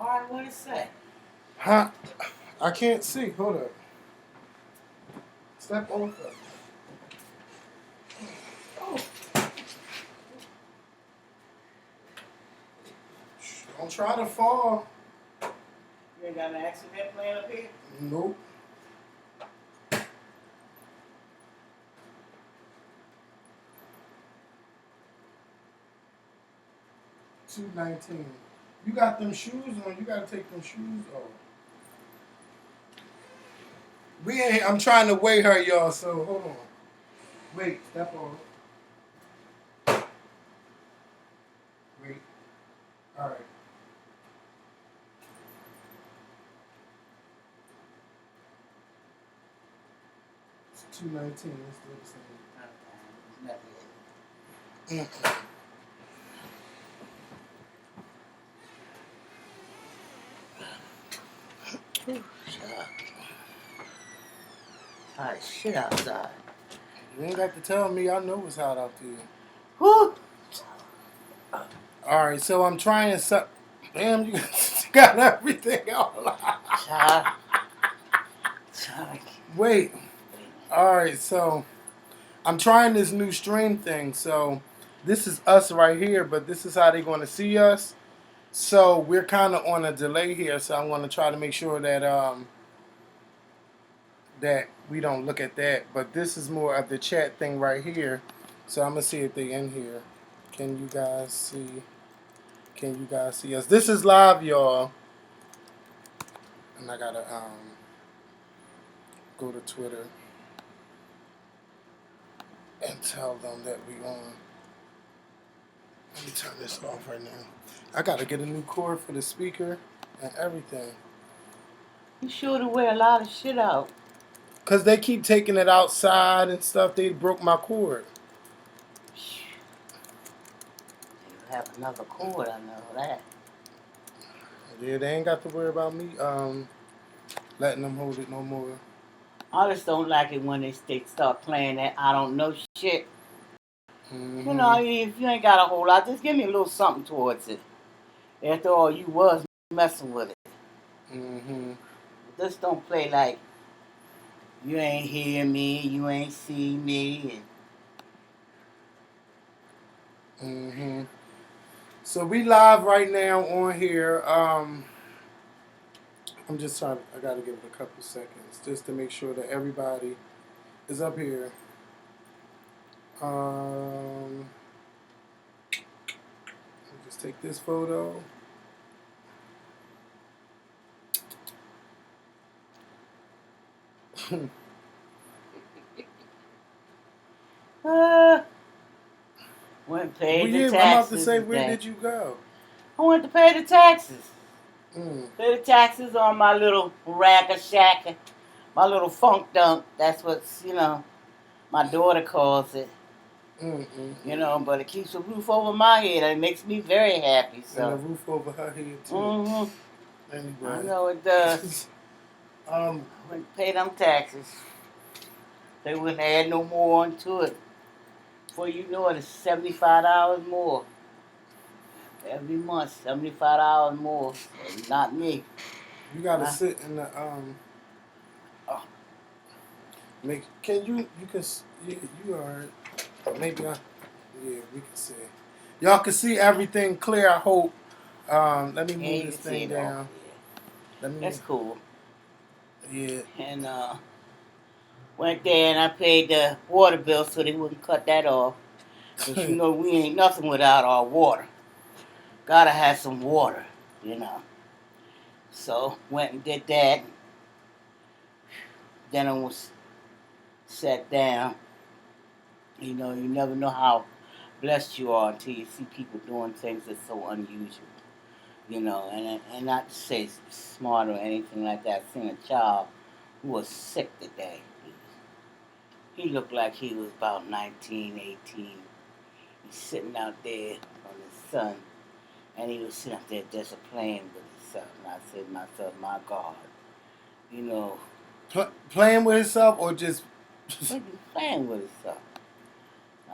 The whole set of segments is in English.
Alright, what it say? Huh? I can't see. Hold up. Step over. Oh. Don't try to fall. You ain't got an accident plan up here? Nope. $2.19. You got them shoes on. You gotta take them shoes off. We ain't. I'm trying to weigh her, y'all. So hold on. Wait. Step on. Wait. All right. It's $2.19. It's still the same. Hot as shit outside. You ain't got to tell me. I know it's hot out there. Whew. All right. So I'm trying to. Damn, you got everything all. Child. Wait. All right. So I'm trying this new stream thing. So this is us right here, but this is how they're going to see us. So we're kind of on a delay here. So I'm going to try to make sure that that we don't look at that. But this is more of the chat thing right here. So I'm gonna see if they in here. Can you guys see? Can you guys see us? This is live, y'all. And I gotta go to Twitter and tell them that we on. Let me turn this off right now. I gotta get a new cord for the speaker and everything. You sure to wear a lot of shit out. Cause they keep taking it outside and stuff. They broke my cord. You have another cord, I know that. Yeah, they ain't got to worry about me letting them hold it no more. I just don't like it when they start playing that I don't know shit. Mm-hmm. You know, if you ain't got a whole lot, just give me a little something towards it. After all, you was messing with it. Mm-hmm. Just don't play like you ain't hear me, you ain't see me. Mm-hmm. So we live right now on here. I'm just trying. I gotta give it a couple seconds just to make sure that everybody is up here. I'll just take this photo. Went pay the Yeah, taxes. I'm about to say, where today. did you go? I went to pay the taxes. Mm. Pay the taxes on my little ragga shack, my little funk dunk. That's what, my daughter calls it. But it keeps a roof over my head. It makes me very happy. So. And a roof over her head too. Mm-hmm. Anyway. I know it does. I went to pay them taxes. They wouldn't add no more onto it. Before you know it, it's $75 more. Every month, $75 more. So not me. You gotta sit in the Can you alright? Maybe yeah, we can see. Y'all can see everything clear. I hope. Let me move this thing down. That's cool. Yeah. And went there and I paid the water bill so they wouldn't cut that off. Because we ain't nothing without our water. Gotta have some water, So went and did that. Then I was sat down. You never know how blessed you are until you see people doing things that's so unusual. And not to say smart or anything like that. I seen a child who was sick today. He looked like he was about 19, 18. He's sitting out there on the sun, and he was sitting out there just playing with himself. And I said to myself, my God, playing with himself or just playing with himself.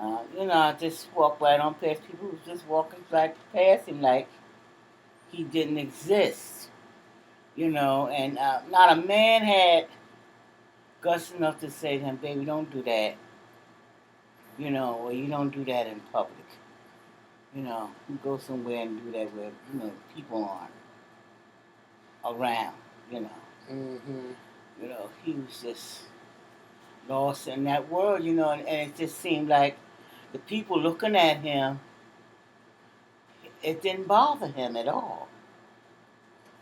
I just walked right on past people who was just walking right past him like he didn't exist. And not a man had guts enough to say to him, baby, don't do that, or you don't do that in public. You go somewhere and do that where, people aren't around, you know. Mm-hmm. He was just lost in that world, and it just seemed like the people looking at him, it didn't bother him at all.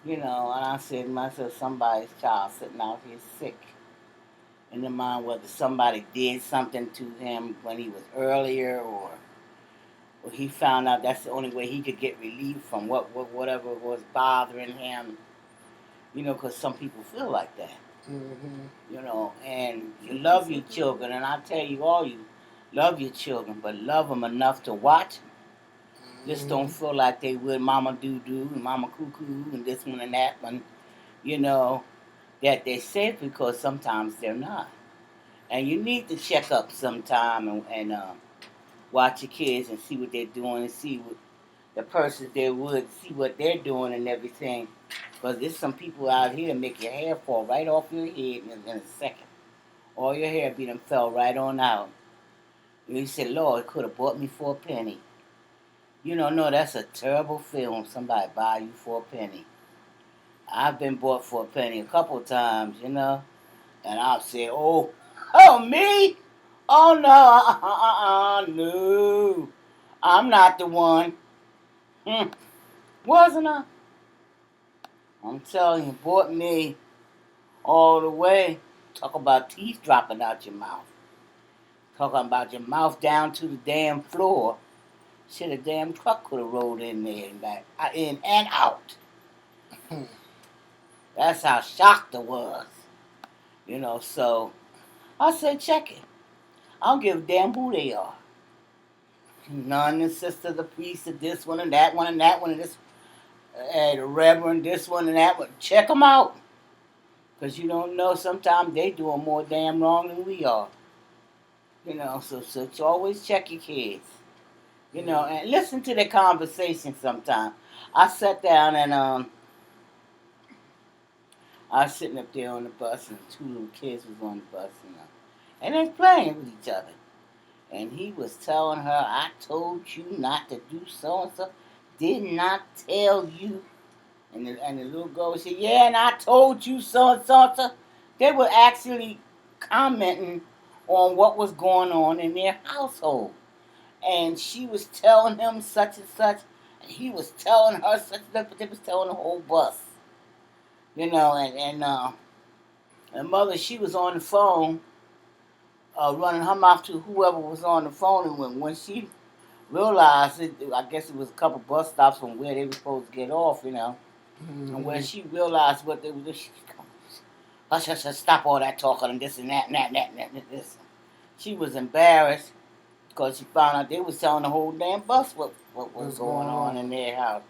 And I said to myself, somebody's child sitting out here sick in the mind, whether somebody did something to him when he was earlier, or he found out that's the only way he could get relief from whatever was bothering him, because some people feel like that. And you love your children, and I tell you all, you love your children, but love them enough to watch them. Just don't feel like they would Mama Doo Doo and Mama Cuckoo and this one and that one, you know, that they're safe, because sometimes they're not. And you need to check up sometime and watch your kids and see what they're doing, and see what the persons they're with, see what they're doing and everything. Because there's some people out here that make your hair fall right off your head in a second. All your hair be done fell right on out. And you say, Lord, it could have bought me for a penny. No, that's a terrible feeling. Somebody buy you for a penny. I've been bought for a penny a couple of times, and I've said, oh, me? Oh, no, no. I'm not the one. Wasn't I? I'm telling you, bought me all the way. Talk about teeth dropping out your mouth. Talking about your mouth down to the damn floor. Shit, a damn truck could have rolled in there and back, in and out. That's how shocked I was. So I said, check it. I don't give a damn who they are. None, the sister, the priest, this one and that one and that one and this, the reverend, this one and that one. Check them out. Because you don't know, sometimes they doing more damn wrong than we are. So always check your kids. And listen to their conversation sometime. I sat down and I was sitting up there on the bus, and two little kids was on the bus, and they playing with each other. And he was telling her, I told you not to do so and so. Did not tell you. And the little girl said, yeah, and I told you so and so and so. They were actually commenting on what was going on in their household. And she was telling him such and such, and he was telling her such and such, but they was telling the whole bus. And mother, she was on the phone, running her mouth to whoever was on the phone, and when she realized it, I guess it was a couple bus stops from where they were supposed to get off, and when she realized what they were doing, she hush, stop all that talking and this and that and that and that and this. She was embarrassed because she found out they was telling the whole damn bus what was going on in their house.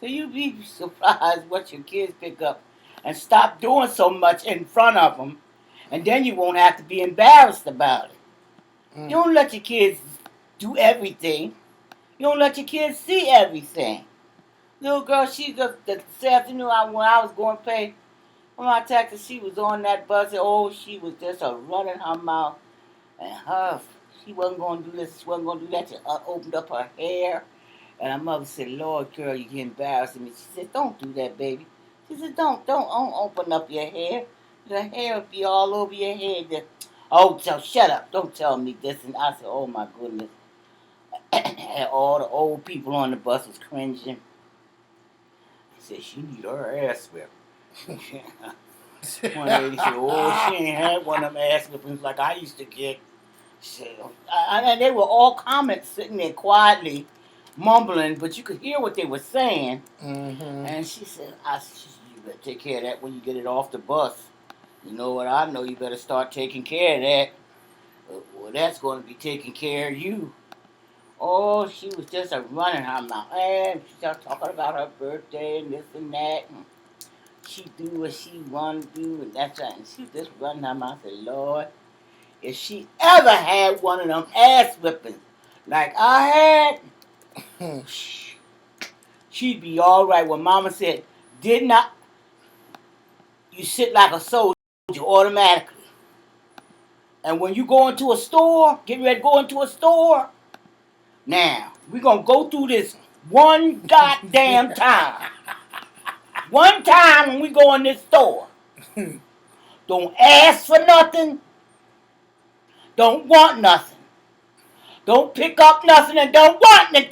So you be surprised what your kids pick up, and stop doing so much in front of them, and then you won't have to be embarrassed about it. You don't let your kids do everything. You don't let your kids see everything. Little girl, she just this afternoon when I was going to pay for my taxes, she was on that bus, and she was just running her mouth, and she wasn't going to do this, she wasn't going to do that. She opened up her hair, and her mother said, Lord, girl, you get embarrassing me. She said, don't do that, baby. She said, don't open up your hair. Your hair will be all over your head. So shut up. Don't tell me this. And I said, oh, my goodness. And all the old people on the bus was cringing. They said, she need her ass whipped. One lady said, she ain't had one of them ass whippings like I used to get. And they were all comments sitting there quietly mumbling, but you could hear what they were saying. And she said, you better take care of that when you get it off the bus. You know what I know, you better start taking care of that. Well, that's going to be taking care of you. She was just running her mouth. And she started talking about her birthday and this and that. And she do what she want to do, and that's right. And she was just running her mouth. I said, Lord, if she ever had one of them ass whippings like I had, she'd be all right. When Mama said, did not you sit like a soldier automatically. And when you go into a store, get ready to go into a store, now, we're going to go through this one goddamn time. One time when we go in this store. Don't ask for nothing. Don't want nothing. Don't pick up nothing and don't want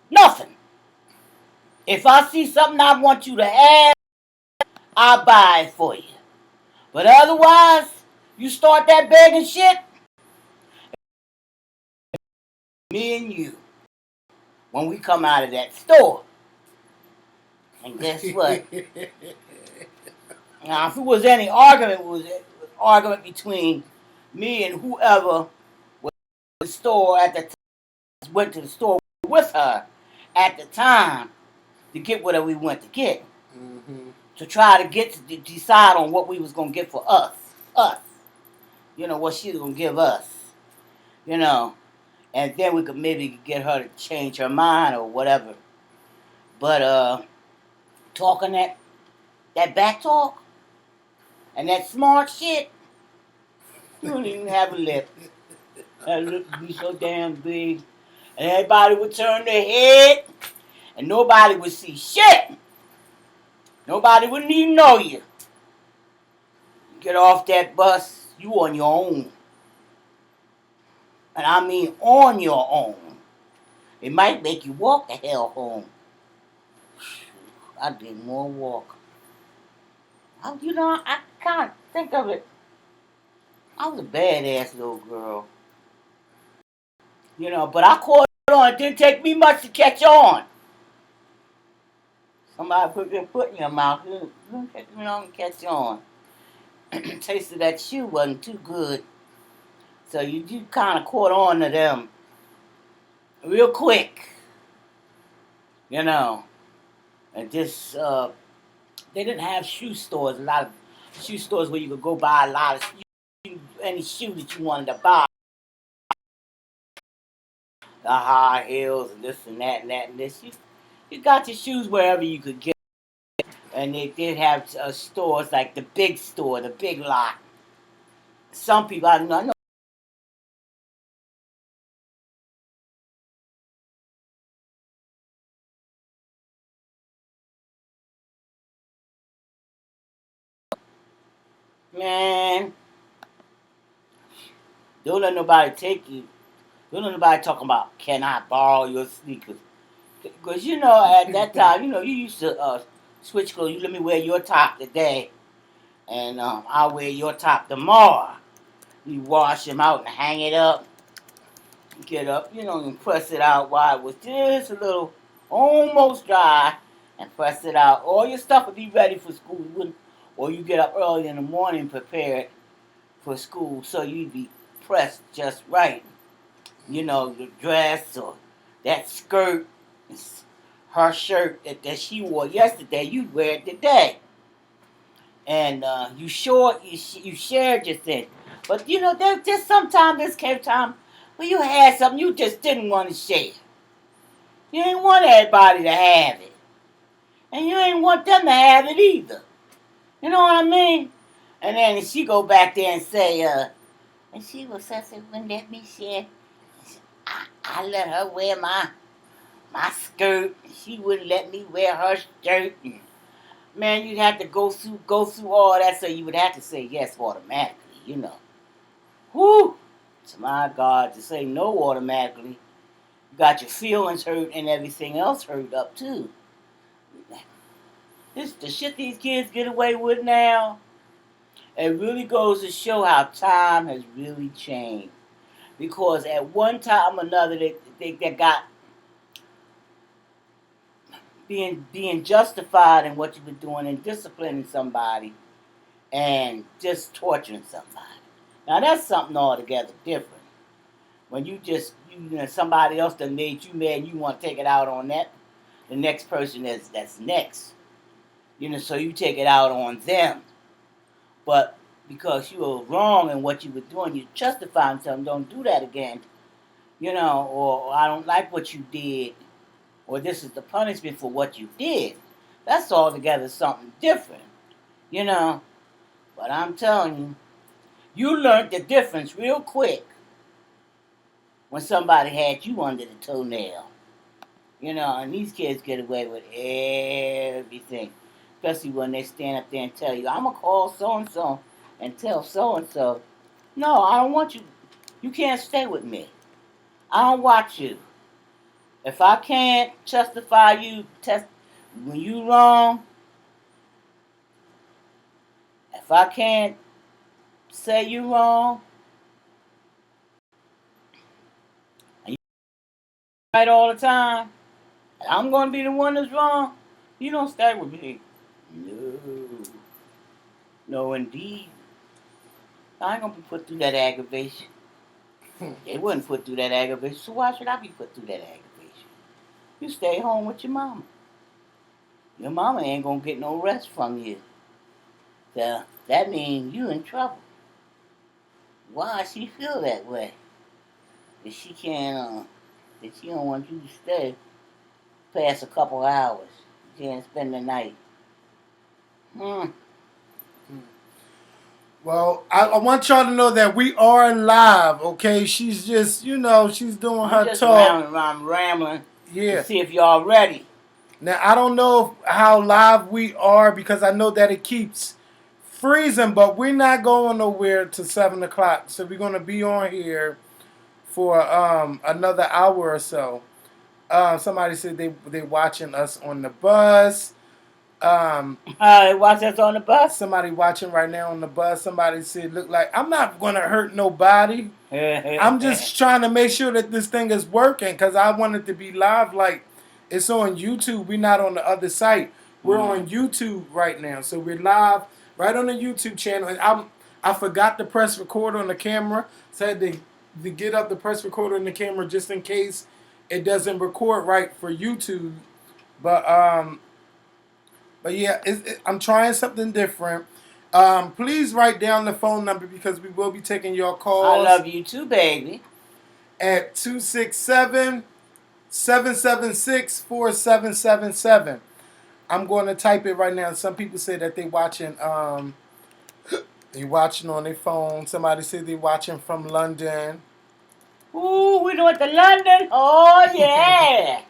nothing. If I see something I want you to have, I'll buy it for you. But otherwise, you start that begging shit, me and you, when we come out of that store. And guess what? Now, if it was any argument, it was an argument between me and whoever was at the store at the time, went to the store with her at the time to get whatever we went to get. Mm-hmm. To try to decide on what we was going to get for us. Us. You know, what she was going to give us. You know. And then we could maybe get her to change her mind or whatever. But, talking that back talk and that smart shit, you don't even have a lip. That lip would be so damn big. And everybody would turn their head. And nobody would see shit. Nobody wouldn't even know you. Get off that bus, you on your own. And I mean on your own. It might make you walk the hell home. I did more walk. I can't think of it. I was a badass little girl. But I caught on. It didn't take me much to catch on. Somebody put their foot in your mouth. It didn't take me long to catch on. Taste of that shoe wasn't too good. So you kind of caught on to them real quick. And just, they didn't have shoe stores. A lot of shoe stores where you could go buy a lot of any shoe that you wanted to buy. The high heels and this and that and that and this. You got your shoes wherever you could get. And they did have stores like the big store, the big lot. Some people, I know man, don't let nobody take you. Don't let nobody talking about, can I borrow your sneakers? Because, at that time, you used to switch clothes. You let me wear your top today, and I'll wear your top tomorrow. You wash them out and hang it up. Get up, and press it out while it was just a little almost dry, and press it out. All your stuff would be ready for school. Or you get up early in the morning prepared for school, so you'd be pressed just right. The dress or that skirt, her shirt that she wore yesterday, you'd wear it today. And you shared your thing. But there's just sometimes this came time when you had something you just didn't want to share. You didn't want everybody to have it. And you didn't want them to have it either. You know what I mean? And then she go back there and say, and she was such a wouldn't let me share. I let her wear my skirt. She wouldn't let me wear her shirt. And, man, you'd have to go through all that, so you would have to say yes automatically, Whoo! To my God, to say no automatically, you got your feelings hurt and everything else hurt up too. The shit these kids get away with now, it really goes to show how time has really changed. Because at one time or another, they got being justified in what you've been doing and disciplining somebody and just torturing somebody. Now that's something altogether different. When somebody else that made you mad and you want to take it out on the next person that's next. So you take it out on them. But because you were wrong in what you were doing, you justifying something, don't do that again. Or I don't like what you did, or this is the punishment for what you did. That's altogether something different. You know, but I'm telling you, you learned the difference real quick when somebody had you under the toenail. You know, and these kids get away with everything. Especially when they stand up there and tell you, I'm going to call so and tell so-and-so, no, I don't want you. You can't stay with me. I don't watch you. If I can't justify you when you wrong, if I can't say you wrong, and you right all the time, and I'm going to be the one that's wrong, you don't stay with me. No. No, indeed. I ain't going to be put through that aggravation. They wouldn't put through that aggravation, so why should I be put through that aggravation? You stay home with your mama. Your mama ain't going to get no rest from you. So that means you in trouble. Why she feel that way? That she can't, that she don't want you to stay past a couple hours. You can't spend the night. Hmm. Well, I want y'all to know that we are live, okay? She's just, she's doing I'm her just talk. rambling to Yeah. see if y'all ready. Now, I don't know how live we are because I know that it keeps freezing, but we're not going nowhere to 7 o'clock. So we're going to be on here for another hour or so. Somebody said they watching us on the bus. Watch us on the bus. Somebody watching right now on the bus. Somebody said, look like, I'm not going to hurt nobody. I'm just trying to make sure that this thing is working because I want it to be live like it's on YouTube. We're not on the other site. We're on YouTube right now. So we're live right on the YouTube channel. And I forgot to press record on the camera. So I had to get up the press recorder on the camera just in case it doesn't record right for YouTube. But yeah, I'm trying something different. Please write down the phone number because we will be taking your calls. I love you too, baby. At 267-776-4777. I'm going to type it right now. Some people say that they watching on their phone. Somebody said they watching from London. Ooh, we doing to London. Oh yeah.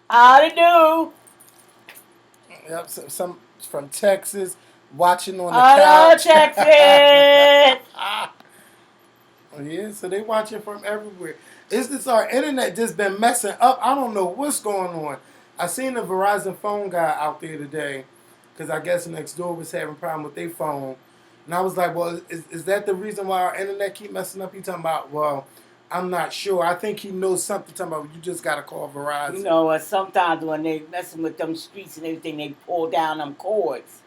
Howdy do. Yep, some from Texas watching on the Hello, couch. Texas. Yeah, so they watching from everywhere. It's just our internet just been messing up. I don't know what's going on. I seen a Verizon phone guy out there today because I guess next door was having a problem with their phone. And I was like, well, is that the reason why our internet keep messing up? He talking about, well, I'm not sure. I think he knows something. Talking about, you just got to call Verizon. You know, sometimes when they messing with them streets and everything, they pull down them cords.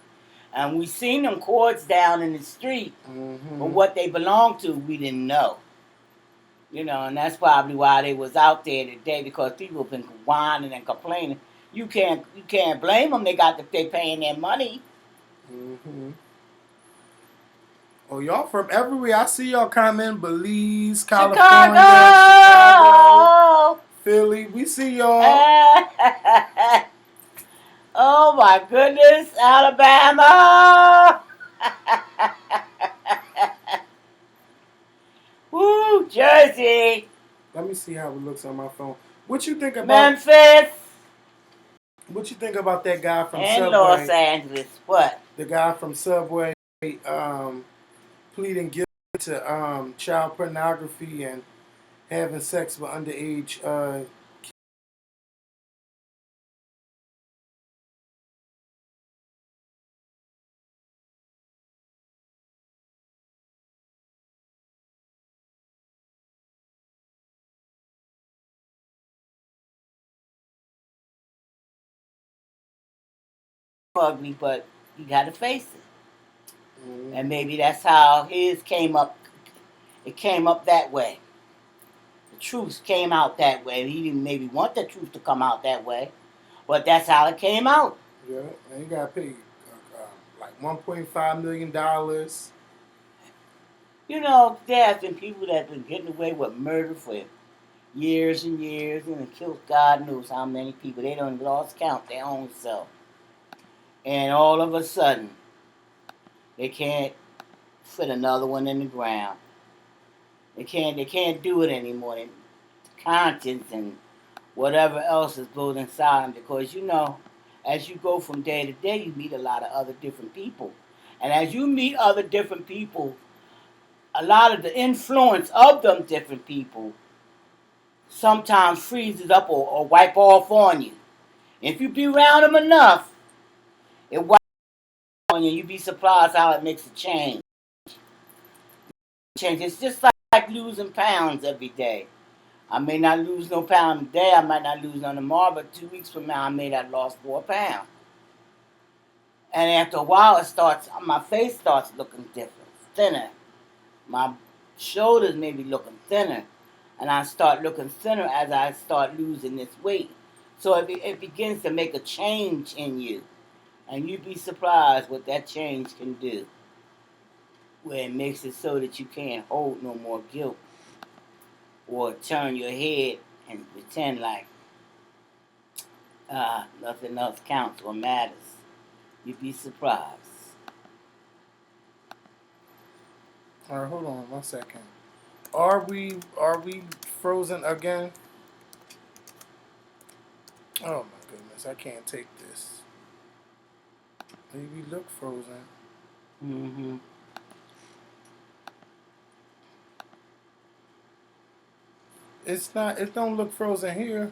And we seen them cords down in the street. Mm-hmm. But what they belong to, we didn't know. You know, and that's probably why they was out there today because people have been whining and complaining. You can't blame them. They paying their money. Mm-hmm. Oh, y'all from everywhere. I see y'all comment. Belize, California, Chicago, Philly. We see y'all. Oh my goodness, Alabama. Woo, Jersey. Let me see how it looks on my phone. What you think about Memphis? What you think about that guy from and Subway? Los Angeles. What? The guy from Subway pleading guilty to child pornography and having sex with underage Ugly, but you gotta face it. And maybe that's how his came up. It came up that way. The truth came out that way. He didn't maybe want the truth to come out that way, but that's how it came out. Yeah, and he got paid like $1.5 million. You know, there have been people that have been getting away with murder for years and years and killed God knows how many people. They don't lost count their own self. And all of a sudden, They can't fit another one in the ground. They can't do it anymore. Conscience and whatever else is built inside them, because as you go from day to day, you meet a lot of other different people, and as you meet other different people, a lot of the influence of them different people sometimes freezes up or wipe off on you. If you be around them enough, it wipes on you. You'd be surprised how it makes a change. It's just like losing pounds every day. I may not lose no pound today. I might not lose none tomorrow, but 2 weeks from now, I may have lost 4 pounds. And after a while, my face starts looking different, thinner. My shoulders may be looking thinner. And I start looking thinner as I start losing this weight. So it begins to make a change in you. And you'd be surprised what that change can do. Where it makes it so that you can't hold no more guilt. Or turn your head and pretend like nothing else counts or matters. You'd be surprised. All right, hold on 1 second. Are we frozen again? Oh my goodness, I can't take this. Maybe look frozen. Mm-hmm. It's not. It don't look frozen here.